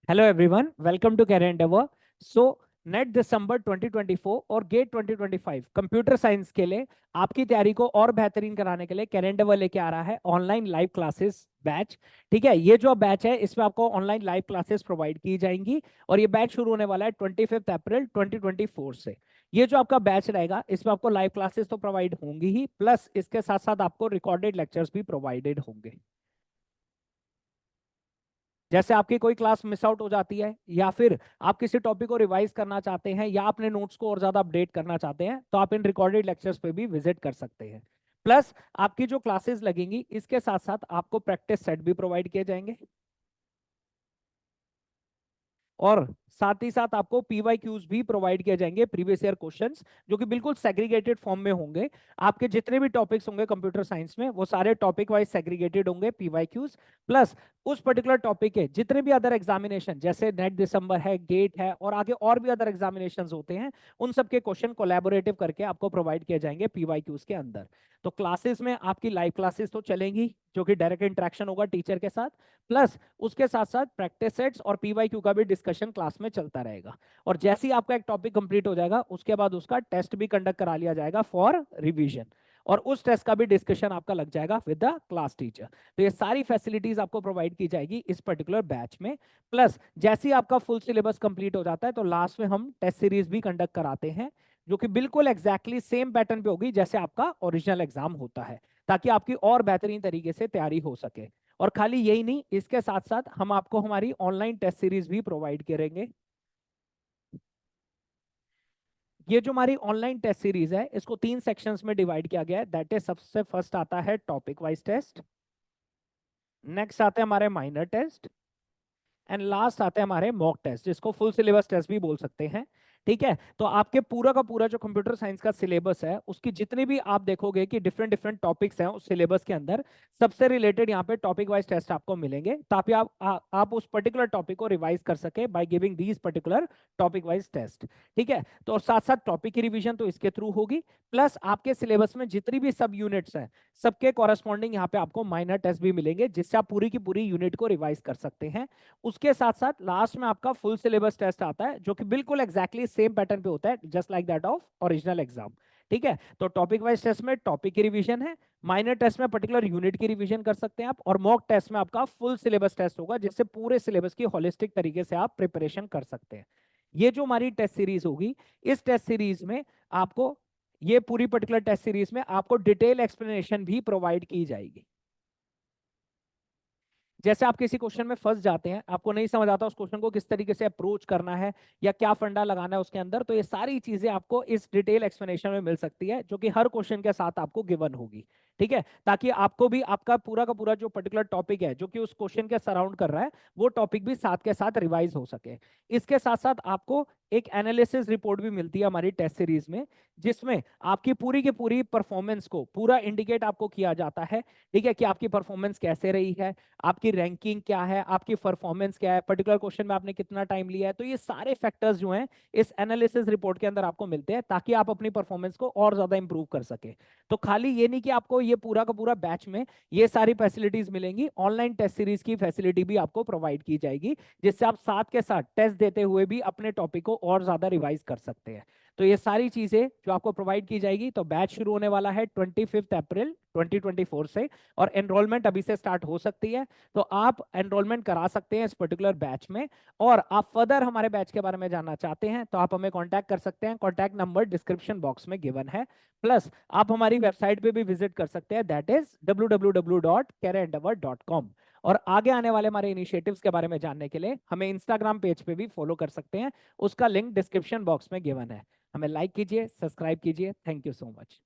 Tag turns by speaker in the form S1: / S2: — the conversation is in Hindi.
S1: Hello everyone, welcome to career endeavour. So NET December 2024 और गेट 2025 कंप्यूटर साइंस के लिए आपकी तैयारी को और बेहतरीन कराने के लिए कैरियर एंडेवर लेके आ रहा है ऑनलाइन लाइव क्लासेस बैच। ठीक है, ये जो बैच है इसमें आपको ऑनलाइन लाइव क्लासेस प्रोवाइड की जाएंगी और ये बैच शुरू होने वाला है 25 अप्रैल 2024 से। ये जो आपका बैच रहेगा इसमें आपको लाइव क्लासेस तो प्रोवाइड होंगी ही, प्लस इसके साथ साथ आपको रिकॉर्डेड लेक्चर्स भी प्रोवाइडेड होंगे। जैसे आपकी कोई क्लास मिस आउट हो जाती है या फिर आप किसी टॉपिक को रिवाइज करना चाहते हैं या अपने नोट्स को और ज्यादा अपडेट करना चाहते हैं तो आप इन रिकॉर्डेड लेक्चर्स पे भी विजिट कर सकते हैं। प्लस आपकी जो क्लासेस लगेंगी इसके साथ साथ आपको प्रैक्टिस सेट भी प्रोवाइड किए जाएंगे और साथ ही साथ आपको पीवाईक्यूज भी प्रोवाइड किए जाएंगे, प्रीवियस ईयर क्वेश्चंस, जो कि बिल्कुल सेग्रीगेटेड फॉर्म में होंगे। आपके जितने भी टॉपिक्स होंगे कंप्यूटर साइंस में वो सारे टॉपिक वाइज सेग्रीगेटेड होंगे पीवाईक्यूज। प्लस उस पर्टिकुलर टॉपिक के जितने भी अदर एग्जामिनेशन जैसे नेट दिसंबर है, गेट है और आगे और भी अदर एग्जामिनेशन होते हैं, उन सबके क्वेश्चन कोलैबोरेटिव करके आपको प्रोवाइड किए जाएंगे पीवाईक्यूज के अंदर। तो क्लासेस में आपकी लाइव क्लासेस तो चलेंगी जो कि डायरेक्ट इंटरेक्शन होगा टीचर के साथ, प्लस उसके साथ साथ प्रैक्टिस सेट्स और पीवाईक्यू का भी डिस्कशन क्लास में चलता रहेगा। और जैसे ही आपका एक टॉपिक कंप्लीट हो जाएगा उसके बाद उसका टेस्ट भी कंडक्ट करा लिया जाएगा फॉर रिवीजन और उस टेस्ट का भी डिस्कशन आपका लग जाएगा विद द क्लास टीचर। तो ये सारी फैसिलिटीज आपको प्रोवाइड की जाएगी इस पर्टिकुलर बैच में। प्लस जैसे ही आपका फुल सिलेबस कंप्लीट हो जाता है तो लास्ट में हम टेस्ट सीरीज भी कंडक्ट कराते हैं जो कि बिल्कुल एग्जैक्टली सेम पैटर्न पे होगी जैसे आपका ओरिजिनल एग्जाम होता है, ताकि आपकी और बेहतरीन तरीके से तैयारी हो सके। और खाली यही नहीं, इसके साथ साथ हम आपको हमारी ऑनलाइन टेस्ट सीरीज भी प्रोवाइड करेंगे। ये जो हमारी ऑनलाइन टेस्ट सीरीज है इसको 3 सेक्शंस में डिवाइड किया गया है। दैट इज, सबसे फर्स्ट आता है टॉपिक वाइज टेस्ट, नेक्स्ट आते हैं हमारे माइनर टेस्ट एंड लास्ट आते हैं हमारे मॉक टेस्ट, जिसको फुल सिलेबस टेस्ट भी बोल सकते हैं। ठीक है, तो आपके पूरा का पूरा जो कंप्यूटर साइंस का सिलेबस है उसकी जितने भी आप देखोगे कि डिफरेंट डिफरेंट टॉपिक्स हैं उस सिलेबस के अंदर, सबसे रिलेटेड यहाँ पे टॉपिक वाइज टेस्ट आपको मिलेंगे ताकि आप उस पर्टिकुलर टॉपिक को रिवाइज कर सके by giving these particular topic wise test. ठीक है, तो और साथ साथ टॉपिक की रिवीजन तो इसके थ्रू होगी, प्लस आपके सिलेबस में जितनी भी सब यूनिट्स हैं सबके कॉरेस्पॉन्डिंग यहाँ पे आपको माइनर टेस्ट भी मिलेंगे जिससे आप पूरी की पूरी यूनिट को रिवाइज कर सकते हैं। उसके साथ साथ लास्ट में आपका फुल सिलेबस टेस्ट आता है जो कि बिल्कुल एग्जैक्टली सेम पैटर्न पे होता है just like that of original exam. ठीक है, तो टॉपिक वाइज टेस्ट में टॉपिक की रिवीजन है, माइनर टेस्ट में पर्टिकुलर यूनिट की रिवीजन कर सकते हैं आप, और मॉक टेस्ट में आपका फुल सिलेबस टेस्ट होगा जिससे पूरे सिलेबस की होलिस्टिक तरीके से आप प्रिपरेशन कर सकते हैं। ये जो हमारी टेस्ट सीरीज होगी, इस टेस्ट सीरीज में आपको, ये पूरी पर्टिकुलर टेस्ट सीरीज में आपको डिटेल एक्सप्लेनेशन भी प्रोवाइड की जाएगी। जैसे आप किसी क्वेश्चन में फंस जाते हैं, आपको नहीं समझ आता उस क्वेश्चन को किस तरीके से अप्रोच करना है या क्या फंडा लगाना है उसके अंदर, तो ये सारी चीजें आपको इस डिटेल एक्सप्लेनेशन में मिल सकती है जो कि हर क्वेश्चन के साथ आपको गिवन होगी। ठीक है, ताकि आपको भी आपका पूरा का पूरा जो पर्टिकुलर टॉपिक है जो कि उस क्वेश्चन के सराउंड कर रहा है वो टॉपिक भी साथ के साथ रिवाइज हो सके। इसके साथ साथ आपको एक एनालिसिस रिपोर्ट भी मिलती है हमारी टेस्ट सीरीज में, जिसमें आपकी पूरी की पूरी परफॉर्मेंस को पूरा इंडिकेट आपको किया जाता है। ठीक है, कि आपकी परफॉर्मेंस कैसे रही है, आपकी रैंकिंग क्या है, आपकी परफॉर्मेंस क्या है, पर्टिकुलर क्वेश्चन में आपने कितना टाइम लिया है। तो ये सारे फैक्टर्स जो हैं इस एनालिसिस रिपोर्ट के अंदर आपको मिलते हैं ताकि आप अपनी परफॉर्मेंस को और ज्यादा इंप्रूव कर सके। तो खाली ये नहीं कि आपको ये पूरा का पूरा बैच में ये सारी फैसिलिटीज मिलेंगी, ऑनलाइन टेस्ट सीरीज की फैसिलिटी भी आपको प्रोवाइड की जाएगी जिससे आप साथ के साथ टेस्ट देते हुए भी अपने टॉपिक को और ज्यादा रिवाइज कर सकते हैं। तो ये सारी चीजें जो आपको प्रोवाइड की जाएगी, तो बैच शुरू होने वाला है 25 अप्रैल 2024 से और एनरोलमेंट अभी से स्टार्ट हो सकती है। तो आप एनरोलमेंट करा सकते हैं इस पर्टिकुलर बैच में। और आप फर्दर हमारे बैच के बारे में जानना चाहते हैं तो आप हमें कांटेक्ट कर सकते हैं, कांटेक्ट नंबर डिस्क्रिप्शन बॉक्स में गिवन है। प्लस आप हमारी वेबसाइट पे भी विजिट कर सकते हैं, दैट इज www.careerendeavor.com। और आगे आने वाले हमारे इनिशिएटिव्स के बारे में जानने के लिए हमें इंस्टाग्राम पेज पे भी फॉलो कर सकते हैं, उसका लिंक डिस्क्रिप्शन बॉक्स में गिवन है। हमें लाइक कीजिए, सब्सक्राइब कीजिए। Thank you so much.